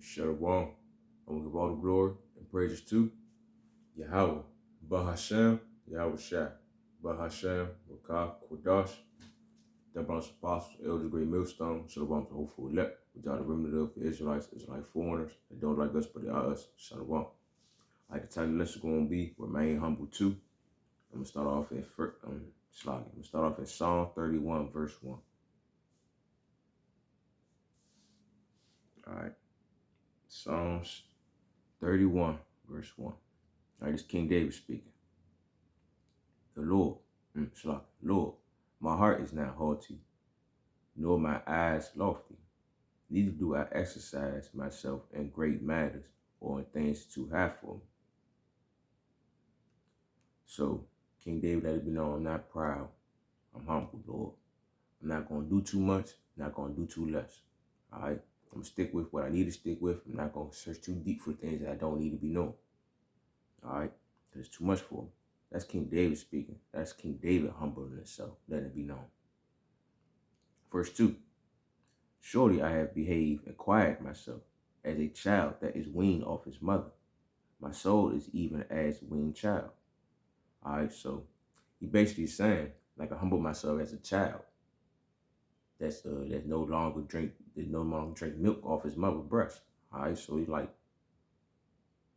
Shalom. I will give all the glory and praises to Yahweh, Bahashem, Yahweh Shai, Bahashem, Rakah, Kodash, the brothers, apostles, elders, great millstone, Shalom to hopeful elect, without the remnant of the Israelites, Israelite foreigners, that don't like us, but they are us, Shalom. Like the title list is going to be Remain Humble too. I'm going to start off at Psalm 31, verse 1. All right. Psalms 31, verse 1. All right, this is King David speaking. The Lord, Lord, my heart is not haughty, nor my eyes lofty. Neither do I exercise myself in great matters or in things too high for me. So, King David let it be known, I'm not proud. I'm humble, Lord. I'm not going to do too much, not going to do too less. All right? I'm going to stick with what I need to stick with. I'm not going to search too deep for things that I don't need to be known. All right? Because it's too much for me. That's King David speaking. That's King David humbling himself, letting it be known. Verse 2. Surely I have behaved and quieted myself as a child that is weaned off his mother. My soul is even as weaned child. All right, so he basically saying, like, I humbled myself as a child that's no longer drink milk off his mother's breast. All right, so he's like,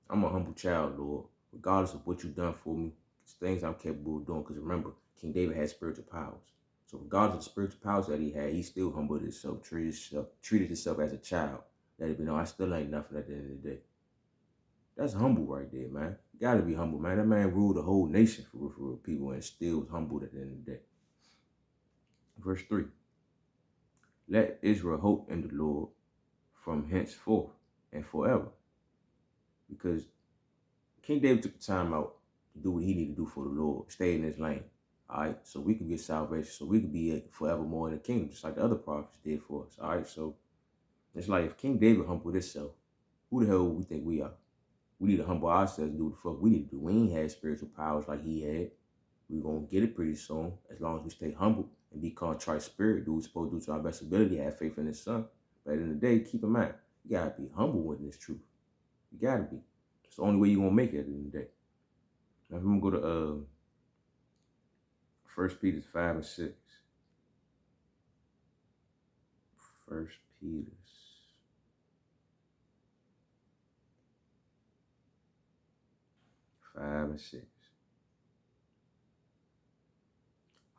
I'm a humble child, Lord, regardless of what you've done for me. It's things I'm capable of doing. Because remember, King David had spiritual powers. So regardless of the spiritual powers that he had, he still humbled himself, treated himself as a child. Let it be known, I still ain't nothing at the end of the day. That's humble right there, man. You gotta be humble, man. That man ruled the whole nation for real people and still was humbled at the end of the day. Verse 3. Let Israel hope in the Lord from henceforth and forever. Because King David took the time out to do what he needed to do for the Lord, stay in his lane. All right, so we can get salvation, so we can be forevermore in the kingdom, just like the other prophets did for us. All right, so it's like if King David humbled himself, who the hell would we think we are? We need to humble ourselves and do what the fuck we need to do. We ain't had spiritual powers like he had. We're going to get it pretty soon, as long as we stay humble and be contrite spirit, do what we're supposed to do to our best ability, have faith in his son. But at the end of the day, keep in mind, you got to be humble with this truth. You got to be. It's the only way you're going to make it at the end of the day. Now, if I'm going to go to 1 Peter 5 and 6. 1 Peter 5 and 6.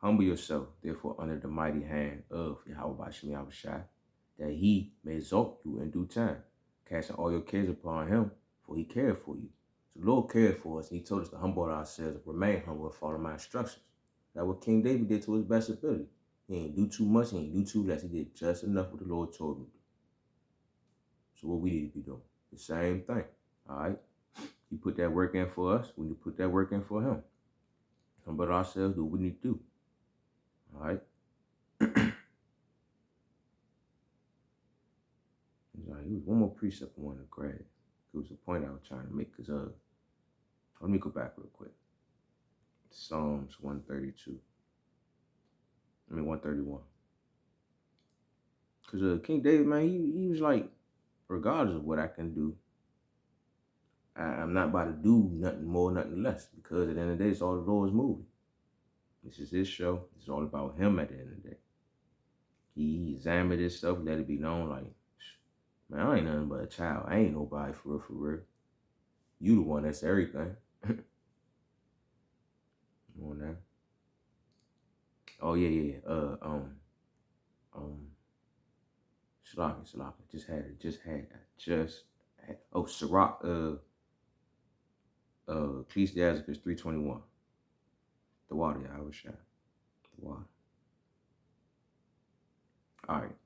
Humble yourself, therefore, under the mighty hand of Yahweh Bashem Yahweh Shai, that he may exalt you in due time, casting all your cares upon him, for he cared for you. So the Lord cared for us, and he told us to humble ourselves, remain humble, and follow my instructions. That's what King David did to his best ability. He ain't do too much, he ain't do too less. He did just enough what the Lord told him to do. So what we need to be doing, the same thing, all right? He put that work in for us, we need to put that work in for him. Humble ourselves, do what we need to do. All right. There's one more precept I wanted to grab. It was a point I was trying to make. Let me go back real quick. Psalms 131. Because King David, man, he was like, regardless of what I can do, I'm not about to do nothing more, nothing less. Because at the end of the day, it's all the Lord's movie. This is his show. It's all about him at the end of the day. He examined himself, let it be known, like, man, I ain't nothing but a child. I ain't nobody for real. You the one that's everything. Come on now. Oh yeah. Salaka. Just had it. Oh, Sirach, Ecclesiasticus 3:21. The water, I was shot. The water. All right.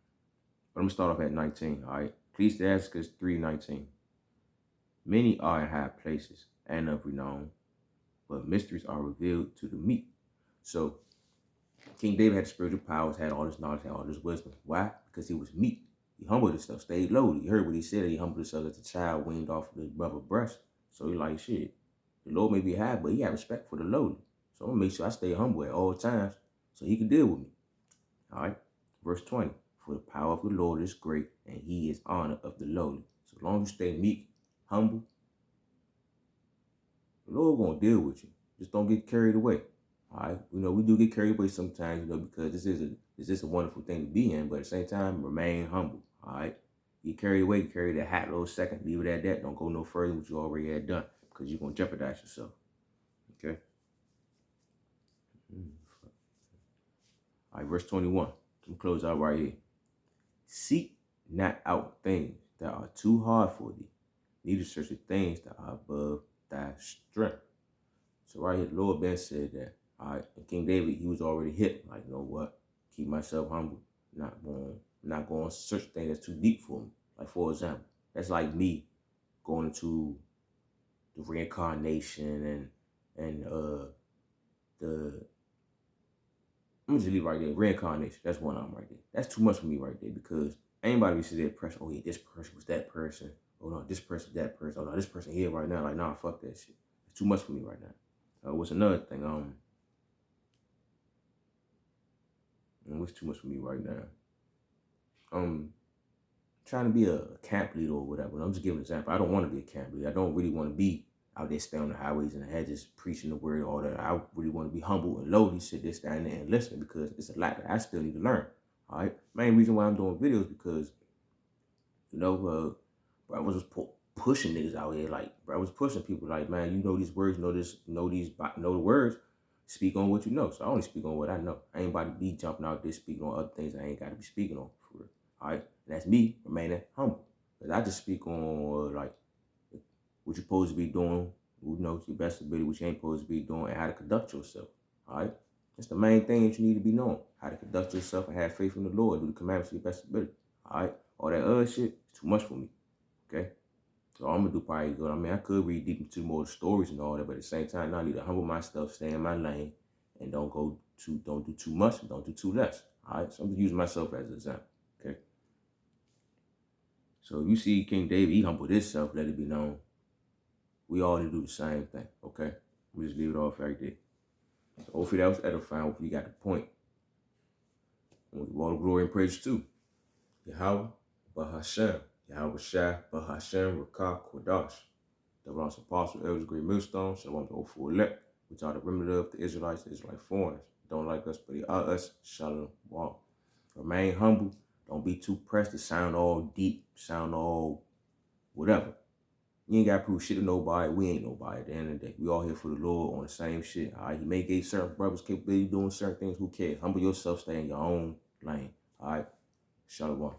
But I'm gonna start off at 19. All right. Ecclesiasticus 3:19. Many are in high places and of renown, but mysteries are revealed to the meek. So King David had spiritual powers, had all this knowledge, had all this wisdom. Why? Because he was meek. He humbled himself, stayed low. You heard what he said. He humbled himself as a child, weaned off of his brother's breast. So he like, shit, the Lord may be high, but he had respect for the lowly. So I'm going to make sure I stay humble at all times so he can deal with me. All right. Verse 20. For the power of the Lord is great, and he is honor of the lowly. So long as you stay meek, humble, the Lord gonna deal with you. Just don't get carried away. All right. We do get carried away sometimes, because this is a wonderful thing to be in, but at the same time, remain humble. All right. You carry away, carry that hot little second, leave it at that. Don't go no further than what you already had done, because you're gonna jeopardize yourself. Okay. All right, verse 21. I'm close out right here. Seek not out things that are too hard for thee, neither search the things that are above thy strength. So right here, the Lord Ben said that, all right, and King David, he was already hit. Like, you know what? Keep myself humble. Not going to search things that's too deep for me. Like, for example, that's like me going into the reincarnation and the I'm just leave it right there. Reincarnation. That's one of them right there. That's too much for me right there, because anybody see that pressure. Oh yeah, this person was that person. Oh no, this person that person. Oh no, this person here right now. Like, nah, fuck that shit. It's too much for me right now. What's another thing? What's too much for me right now? Trying to be a camp leader or whatever. I'm just giving an example. I don't want to be a camp leader. I don't really want to be out there staying on the highways and the hedges preaching the word, all that. I really want to be humble and lowly, sit there, stand there and listen, because it's a lot that I still need to learn. All right. Main reason why I'm doing videos, because bro, I was just pushing niggas out here. Like, bro, I was pushing people. Like, man, you know these words, know the words. Speak on what you know. So I only speak on what I know. I ain't about to be jumping out there speaking on other things I ain't got to be speaking on, for real. All right, and that's me remaining humble. Cause I just speak on like what you're supposed to be doing, who knows your best ability, what you ain't supposed to be doing, and how to conduct yourself. All right, that's the main thing that you need to be knowing: how to conduct yourself and have faith in the Lord, do the commandments to your best ability. All right, all that other shit is too much for me. Okay. So I'm gonna do probably good. I mean, I could read deep into more stories and all that, but at the same time, I need to humble myself, stay in my lane, and don't do too much, and don't do too less. All right. So I'm just using myself as an example. Okay. So if you see King David, he humbled himself, let it be known. We all need to do the same thing. Okay. We just leave it off right there. So hopefully that was edifying. Hopefully you got the point. And we give all the glory and praise too. Yahweh, Bahashem. Yahweh Shah, Bahashem, Rakah, Kodash. The lost apostle, elders, great millstone, shalom to 04 elect, which are the remnant of the Israelites, the Israelite foreigners. Don't like us, but they are us. Shalom. Wow. Remain humble. Don't be too pressed to sound all deep, sound all whatever. You ain't got to prove shit to nobody. We ain't nobody at the end of the day. We all here for the Lord on the same shit. All right. He may give certain brothers capability of doing certain things. Who cares? Humble yourself, stay in your own lane. All right. Shalom.